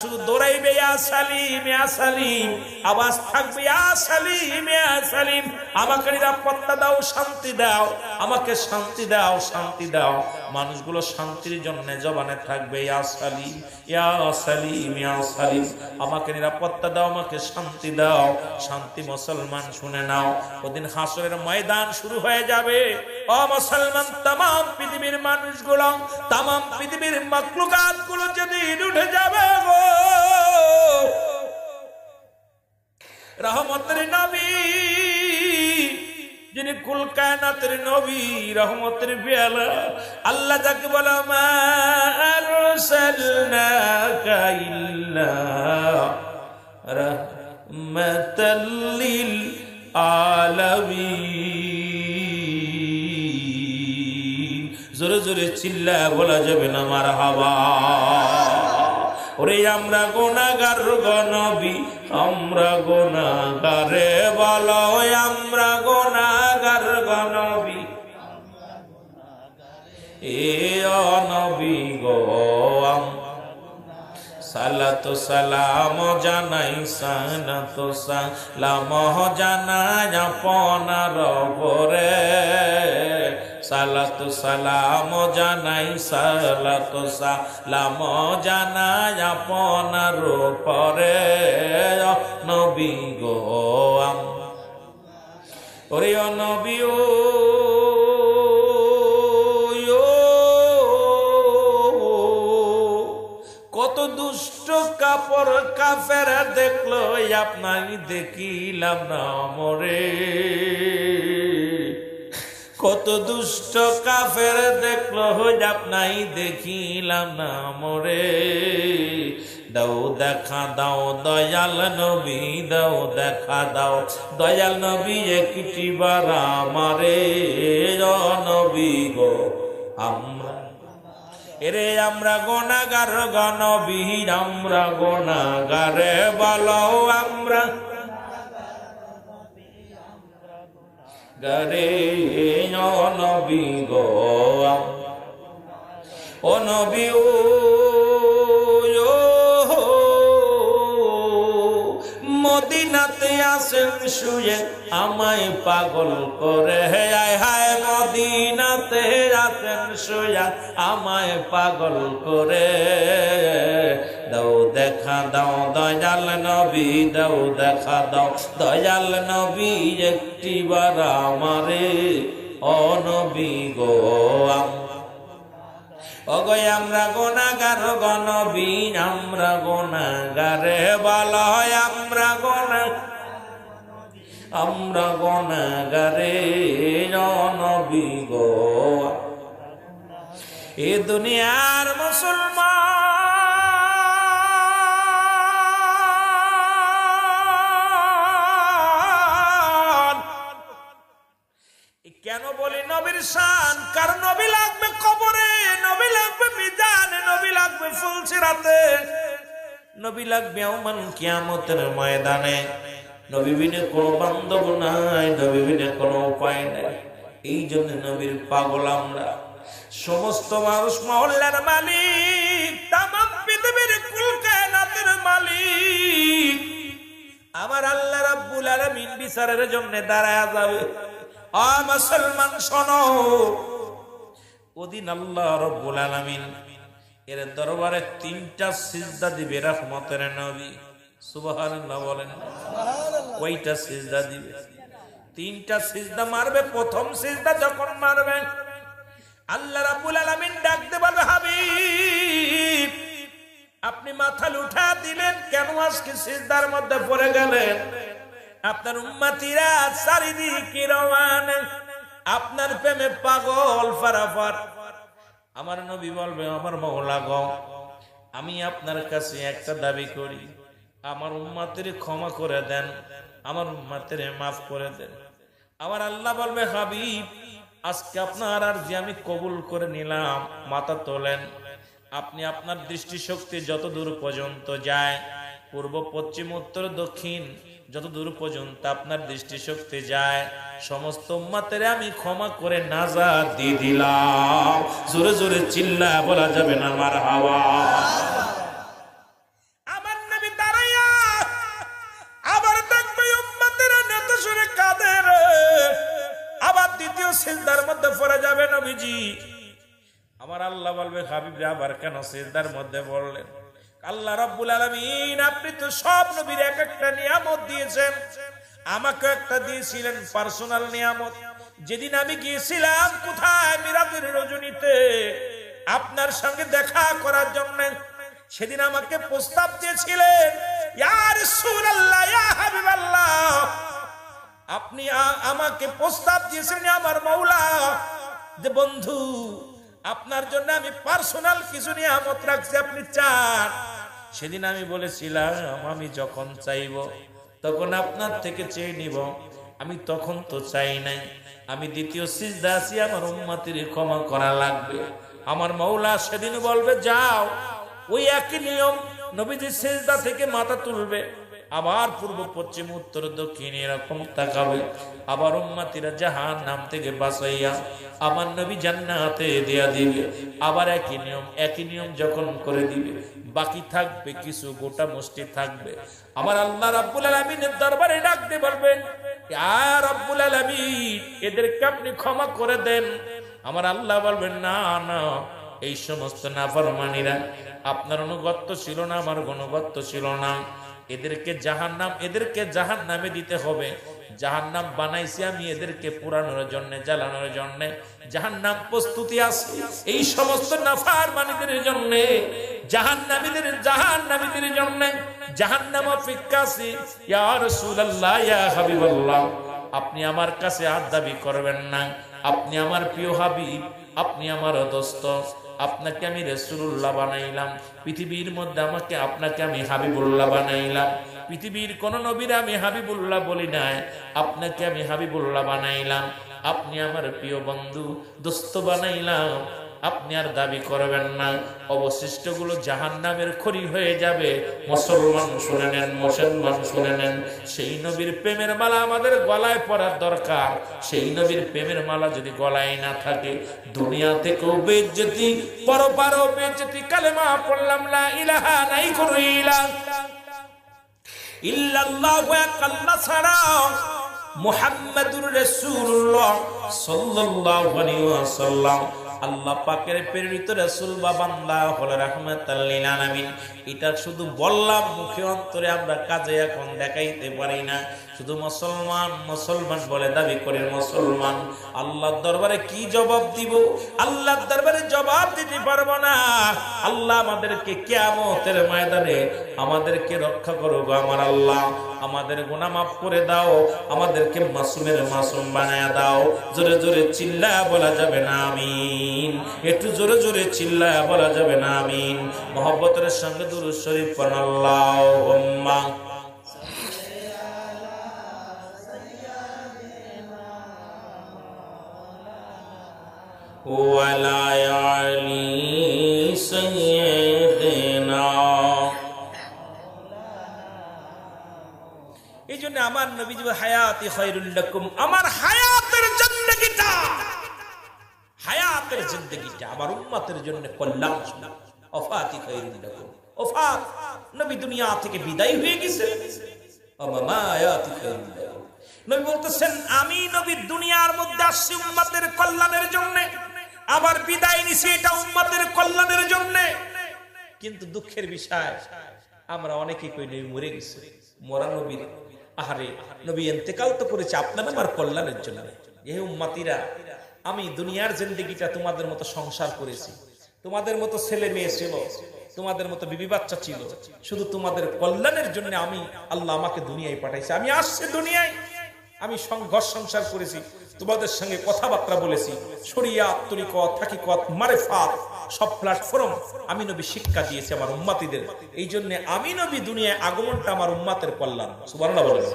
শুধু দৌড়াইবে ইয়া সালিম ইয়া সালিম, আওয়াজ থাকবে ইয়া সালিম ইয়া সালিম। আমাকে নিরাপত্তা দাও, শান্তি দাও, আমাকে শান্তি দাও, শান্তি দাও। মানুষগুলো শান্তির জন্য জবানে থাকবে ইয়া সালিম ইয়া সালিম ইয়া সালিম। আমাকে নিরাপত্তা দাও, আমাকে শান্তি দাও। শান্তি মুসলমান শুনে নাও, ওদিন হাসরের ময়দান শুরু হয়ে যাবে। ও মুসলমান, तमाम পৃথিবীর মানুষগুলো, तमाम পৃথিবীর মাখলুকাত গুলো যেদিন উঠে যাবে গো, রহমতের নবী যিনি কুল কায়নাতের নবী, রহমতের পেয়ালা, আল্লাহ যাকে বলে মা আরসালনাকা ইল্লা রাহমাতাল লিল আলামিন। জোরে জোরে চিল্লা বলা যাবে না মারহাবা। ওরে আমরা গুনাহগার গো নবী, আমরা গুনাহগারে বলো, আমরা গুনাহগার গো নবী, এ নবী গো সালাতু সালাম জানাই, সালাতু সালাম জানাই আপনার উপরে, সালাতু সালাম জানাই, সালাতু সালাম জানাই আপনার উপরে নবী গো। ওরে নবী ও কত দুষ্ট কাপড় কাফের দেখলো, আপনার দেখিলাম না মরে। কত দুষ্ট কাফের দেখলো, আপনাই দেখিলাম না মরে। দাও দেখা দাও দয়াল নবী, দাও দেখা দাও দয়াল নবী, একটি বার আমারে নবী গো। আমরা এরে আমরা গুনাহগার গো নবী, আমরা গুনাহগারে বলো, আমরা গারে নবী গো। ও নবী ও মদিনাতে আসেন শুয়ে, আমায় পাগল করে, হায় হায় মদিনাতে আসেন শুয়ে, আমায় পাগল করে। দাও দেখা দাও দয়াল নবী, দাও দেখা দাও দয়াল নবী, একটি বার আমারে ও নবী গো। ওগো আমরা গুনাহগার গো নবী, আমরা গুনাহগারে বলো, আমরা আমরা গুনাহগারে নবী গো। এ দুনিয়ার মুসলমান কেন বলি নবীর শান? কারণ নবী লাগবে কবরে, নবী লাগবে মিজানে, নবী লাগবে ফুলসিরাতে, নবী লাগবে ইয়াউমুল কিয়ামতের ময়দানে। নবী বিনে কোনো বান্ধব নাই, নবী বিনে কোনো উপায় নাই। এই জন্য নবীর পাগল আমরা। সমস্ত মানুষ মহল্লার মালিক, তামাম পৃথিবীর কুল কায়নাতের মালিক আমার আল্লাহ রাব্বুল আলামিন বিচারের জন্য দাঁড়ায়া যাবে। আ মুসলমান শোনো, ওদিন আল্লাহ রাব্বুল আলামিন এর দরবারে তিনটা সিজদা দিবে রহমতের নবী। সুবহানাল্লাহ বলেন। কয়টা সিজদা দিবে? তিনটা সিজদা মারবে। প্রথম সিজদা যখন মারবে, আল্লাহ রাব্বুল আলামিন ডাকতে বলবে, হাবিব আপনি মাথা উঠা দিলেন কেন? আজকে সিজদার মধ্যে পড়ে গেলেন। আপনার উম্মতিরা চারিদিকে রওয়ানা, আপনার প্রেমে পাগল ফারাফার। আমার নবী বলবে, আমার মাওলা গো, আমি আপনার কাছে একটা দাবি করি, আমার উম্মতের ক্ষমা করে দেন, আমার উম্মতের মাফ করে দেন। আমার আল্লাহ বলবে, হাবিব আজকে আপনার আরজি আমি কবুল করে নিলাম। মাথা তোলেন। আপনি আপনার দৃষ্টিশক্তি যত দূর পর্যন্ত যায়, পূর্ব পশ্চিম উত্তর দক্ষিণ যত দূর পর্যন্ত আপনার দৃষ্টিশক্তি যায়, সমস্ত উম্মতের আমি ক্ষমা করে নাজাত দিয়ে দিলাম। জোরে জোরে চিল্লা বলা যাবে না মারহাবা। নবীজি, আমার আল্লাহ বলবে হাবিব আবার কেন সিজদার মধ্যে পড়লেন? আল্লাহ রাব্বুল আলামিন আপনি তো সব নবীর এক একটা নিয়ামত দিয়েছেন, আমাকে একটা দিয়েছিলেন পার্সোনাল নিয়ামত। যেদিন আমি গিয়েছিলাম কোথায় মিরাজের রজনীতে আপনার সঙ্গে দেখা করার জন্য, সেদিন আমাকে প্রস্তাব দিয়েছিলেন, ইয়া রাসূলুল্লাহ, ইয়া হাবিবাল্লাহ, আপনি আমাকে প্রস্তাব দিয়েছেন আমার মাওলা যে বন্ধু আপনার জন্য আমি পার্সোনাল কিছু নিয়ামত রাখছি, আপনি চান। সেদিন আমি বলেছিলাম আমি যখন চাইব তখন আপনার থেকে চেয়ে নিব। আমি তখন তো চাই নাই, আমি দ্বিতীয় সিজদা আছি, আমার উম্মতের ক্ষমা করা লাগবে। আমার মাওলা সেদিন বলবে যাও, ওই একই নিয়ম, নবীজি সিজদা থেকে মাথা তুলবে, আবার পূর্ব পশ্চিম উত্তর দক্ষিণ এরকম তাকাবে, আবার উম্মতিরা জাহান্নাম থেকে বাঁচাইয়া আমার নবী জান্নাতে দেয়া দিবে। আবার একই নিয়ম যখন করে দিবে, বাকি থাকবে কিছু, গোটা মুষ্টি থাকবে। আমার আল্লাহ রাব্বুল আলামিনের দরবারে ডাকতে বলবেন, ইয়া রাব্বুল আলামিন, এদেরকে আপনি ক্ষমা করে দেন। আমার আল্লাহ বলবেন না না, এই সমস্ত নাফরমানীরা আপনার অনুগত্য ছিল না, আমার অনুগত্য ছিল না, এদেরকে জাহান্নামে দিতে হবে। জাহান্নাম বানাইছি আমি এদেরকে পুরানোর জন্য, জ্বালানোর জন্য জাহান্নাম প্রস্তুতি আছে এই সমস্ত নাফরমানীদের জন্য, জাহান্নামীদের জন্য জাহান্নাম অপেক্ষা আছে। ইয়া রাসূলুল্লাহ, ইয়া হাবিবাল্লাহ, আপনি আমার কাছে আর দাবি করবেন না, আপনি আমার প্রিয় হাবিব, আপনি আমার দোস্ত, আপনাকে আমি রাসূলুল্লাহ বানাইলাম, পৃথিবীর মধ্যে আপনাকে আমি হাবিবুল্লাহ বানাইলাম। পৃথিবীর কোন নবীর আমি হাবিবুল্লাহ বলি নাই, আপনাকে আমি হাবিবুল্লাহ বানাইলাম, আপনি আমার প্রিয় বন্ধু, দোস্ত বানাইলাম। আপনি আর দাবি করবেন না, অবশিষ্ট গুলো জাহান্নামের খড়ি হয়ে যাবে। মুসলমান শুনে নেন, মুসলমান শুনে নেন, সেই নবীর প্রেমের মালা আমাদের গলায় পরার দরকার। সেই নবীর প্রেমের মালা যদি গলায় না থাকে, দুনিয়া থেকেও বেইজ্জতি, পরপারও বেইজ্জতি। কালেমা পড়লাম লা ইলাহা, নাই কোনো ইলাহ ইল্লাল্লাহু, এক আল্লাহ ছাড়া, মুহাম্মাদুর রাসূলুল্লাহ সাল্লাল্লাহু আলাইহি ওয়াসাল্লাম আল্লাহ পাকের প্রেরিত রাসূল বা বান্দা হলো রাহমাতাল লিল আলামিন। এটা শুধু বললাম মুখে, অন্তরে আমরা কাজে এখন দেখাইতে পারি না। শুধু মুসলমান মুসলমান বলে দাবি করে মুসলমান। আল্লাহর দরবারে কি জবাব দিব? আল্লাহর দরবারে জবাব দিতে পারবো না। আল্লাহ আমাদেরকে কিয়ামতের ময়দানে আমাদেরকে রক্ষা করো গো আমার আল্লাহ, আমাদের গুনাহ মাফ করে দাও, আমাদেরকে মাসুমের মাসুম বানায়া দাও। জোরে জোরে চিল্লায়া বলা যাবে না আমিন? একটু জোরে জোরে চিল্লায়া বলা যাবে না আমিন? মুহাব্বতের সঙ্গে দুরূদ শরীফ পড়ুন, আল্লাহুম্মা ওয়ালা আলি সাইয়্যিদিনা। এই জন্য আমার নবীজি হায়াতি খায়রুল লাকুম, আমার হায়াতের জিন্দেগিটা, হায়াতের জিন্দেগিটা আমার উম্মতের জন্য কল্যাণ। ওফাতি খায়রুল লাকুম, ওফাত, নবী দুনিয়া থেকে বিদায় হয়ে গেছে। মামায়াতি খায়রুল লাকুম, নবী বলতেছেন আমি নবী দুনিয়ার মধ্যে আসছি উম্মতের কল্যাণের জন্য, আবার বিদায় নিছি এটা উম্মতের কল্যাণের জন্য। কিন্তু দুঃখের বিষয় আমরা অনেকেই কই নবী মরে গেছে। মরা নবীর, আহারে নবী ইন্তেকাল তো করেছে আপনার আমার কল্যাণের জন্য। এই উম্মতিরা, আমি দুনিয়ার জিন্দেগিটা তোমাদের মতো সংসার করেছি, তোমাদের মতো ছেলে মেয়ে ছিল, তোমাদের মতো বিবি বাচ্চা ছিল, শুধু তোমাদের কল্যাণের জন্য আমি আল্লাহ আমাকে দুনিয়ায় পাঠাইছে। আমি আসছি দুনিয়ায়, আমি ঘর সংসার করেছি, তোমাদের সঙ্গে কথাবার্তা বলেছি, শরিয়াত, তরিকত, হাকিকত, মারিফাত সব প্ল্যাটফর্ম আমি নবী শিক্ষা দিয়েছি আমার উম্মতিদের। এই জন্য আমি নবী দুনিয়ায় আগমনটা আমার উম্মতের কল্যাণ। সুবহানাল্লাহ বলেন।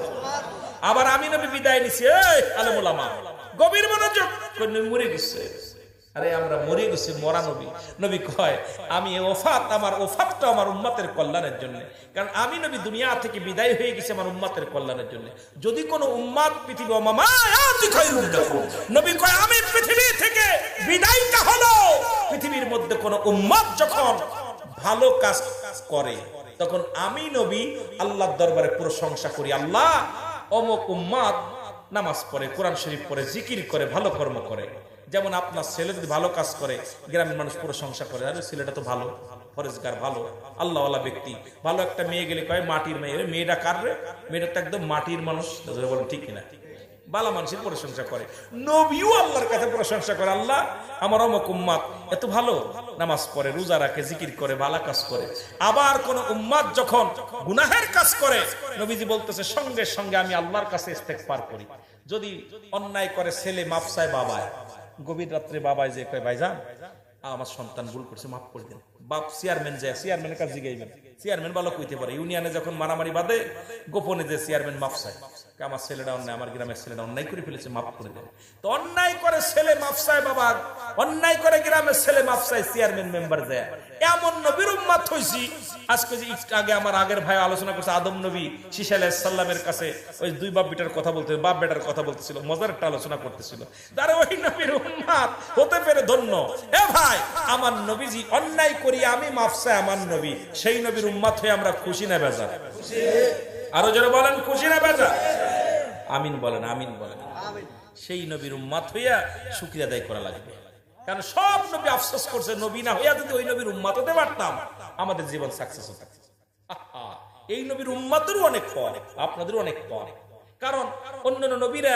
আবার আমি নবী বিদায় নিছি, এই আলেম ওলামা গভীর মনোযোগ, মরে গেছে। আরে আমরা মরে গেছি, মরা নবী। নবী কয় আমি ওফাত, আমার ওফাতটা আমার উম্মতের কল্যাণের জন্য, কারণ আমি নবী দুনিয়া থেকে বিদায় হয়ে গেছি আমার উম্মতের কল্যাণের জন্য। যদি কোনো উম্মত পৃথিবী, নবী কয় আমি পৃথিবী থেকে বিদায়টা হলো, পৃথিবীর মধ্যে কোনো উম্মত যখন ভালো কাজ করে তখন আমি নবী আল্লাহর দরবারে প্রশংসা করি, আল্লাহ অমুক উম্মত নামাজ পড়ে, কোরআন শরীফ পড়ে, জিকির করে, ভালো কর্ম করে, যেমন আপনার ছেলে যদি ভালো কাজ করে গ্রামের মানুষ প্রশংসা করে, আরে ছেলেটা তো ভালো, ফরেজগার, ভালো আল্লাহওয়ালা ব্যক্তি। ভালো একটা মেয়ে গেলে কয় মাটির মেয়ে, মেয়েটা কার রে, মেয়েটা তো একদম মাটির মানুষ, বলেন ঠিক কিনা? বালা মানুষের প্রশংসা করে, নবীও আল্লাহর কাছে প্রশংসা করে, আল্লাহ আমার অমুক উম্মাত এত ভালো, নামাজ পড়ে, রোজা রাখে, জিকির করে, ভালো কাজ করে। আবার কোন উম্মাত যখন গুনাহের কাজ করে, নবীজি বলতেছে সঙ্গে সঙ্গে আমি আল্লাহর কাছে ইস্তেগফার করি। যদি অন্যায় করে ছেলে মাফ চায় বাবায়, গভীর রাত্রে বাবায় যে কয় ভাইজান আমার সন্তান ভুল করছে, মাফ করে দেন। বাপ চেয়ারম্যান যায়, চেয়ারম্যানের কাছে জিগাইবেন, চেয়ারম্যান ভালো কইতে পারে। ইউনিয়নে যখন মারামারি বাঁধে, গোপনে যে চেয়ারম্যান মাফ চায়, আমার ছেলেটা অন্যায়, আমার গ্রামের ছেলেটা অন্যায় করে ফেলেছে, মাফ করে দেন। তো অন্যায় করে ছেলে মাফ চায় বাবা, অন্যায় করে গ্রামের ছেলে মাফ চায় চেয়ারম্যান মেম্বার যায়। এমন নবীর উম্মত হইছি। আজকে যে আগে আমার আগের ভাই আলোচনা করছে, আদম নবী ঈসা আলাইহিস সালামের কাছে ওই দুই বাপ বেটার কথা বলতে, বাপ বেটার কথা বলতেছিল, মজার একটা আলোচনা করতেছিল। তারা ওই নবীর উম্মত হতে পেরে ধন্য। এ ভাই, আমার নবীজি অন্যায় করি আমি মাফ চাই আমার নবী, সেই নবীর উম্মত হয়ে আমরা খুশি না বেজার? আরো যারা বলেন খুশি না বেজার? আমিন বলেন, আমিন বলেন। সেই নবীর উম্মত হইয়া শুকরিয়া আদায় করা লাগবে। কারণ সব নবী আফসোস করছে, নবী না হইয়া যদি ওই নবীর উম্মত হতে পারতাম, আমাদের জীবন সাকসেস হতো। এই নবীর উম্মতেরও অনেক পর, আপনাদেরও অনেক পর। কারণ অন্যান্য নবীরা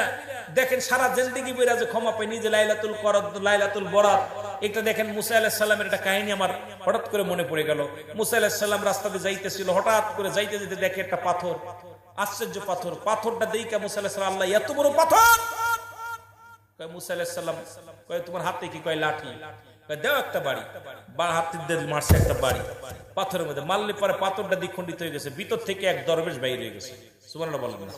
দেখেন সারা জিন্দেগি বইরা যে ক্ষমা পায়নি, যে লাইলাতুল করাত, লাইলাতুল বরাত, এটা দেখেন মুসা আলাইহিস সালামের একটা কাহিনী আমার হঠাৎ করে মনে পড়ে গেল। মুসা আলাইহিস সালাম রাস্তাতে যাইতেছিল, হঠাৎ করে যাইতে যেতে দেখে একটা পাথর, আশ্চর্য পাথর। পাথরটা দেইখা মুসা আলাইহিস সালাম, আল্লাহ এত বড় পাথর! কয় মুসা আলাইহিস সালাম, কয় তোমার হাতে কি? কয় লাঠি। কয় দাও একটা বাড়ি। হাতে দিয়ে মারছে একটা বাড়ি পাথরের মধ্যে, মারলে পরে পাথরটা দ্বিখণ্ডিত হয়ে গেছে, ভিতর থেকে এক দরবেশ বাইরে হয়ে গেছে। সুবহানাল্লাহ বলেন না?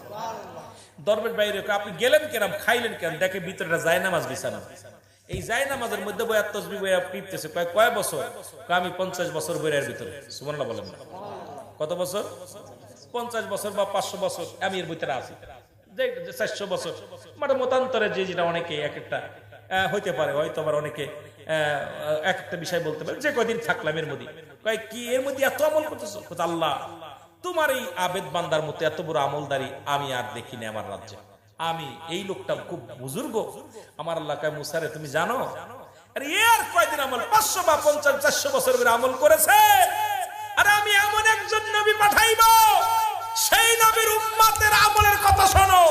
দরবেশ বাইরে, আপনি গেলেন কেরাম, খাইলেন কেন? দেখে ভিতরে জায়নামাজ বিছানো, এই জায়নামাজের মধ্যে বইয়া তাসবিহ বইয়া পিপতেছে। কয় বছর? আমি 50 বছর বইয়ের ভিতরে। সুবহানাল্লাহ বলেন না? কত বছর? 50 বছর বা 500 বছর আমি এর ভিতরে আছি। 400 বছর মানে মতান্তরে যে যেটা অনেকে এক একটা হইতে পারে, হয়তো আবার অনেকে এক একটা বিষয় বলতে পারে, যে কয়দিন থাকলাম এর মধ্যে। কয় কি এর মধ্যে এত আমল করতেছো? আল্লাহ তোমার এই আবেদ বান্দার মতো এত বড় আমলদারি আমি আর দেখিনি আমার রাজ্যে। আমি এই লোকটা খুব বুজুর্গ। আমার আল্লাহ কয় মুসারে তুমি জানো আরে এর কয়দিন আমল 500 বা 50 400 বছর ধরে আমল করেছে। আর আমি এমন একজন নবী পাঠাইবো, সেই নবীর উম্মতের আমলের কথা শোনো।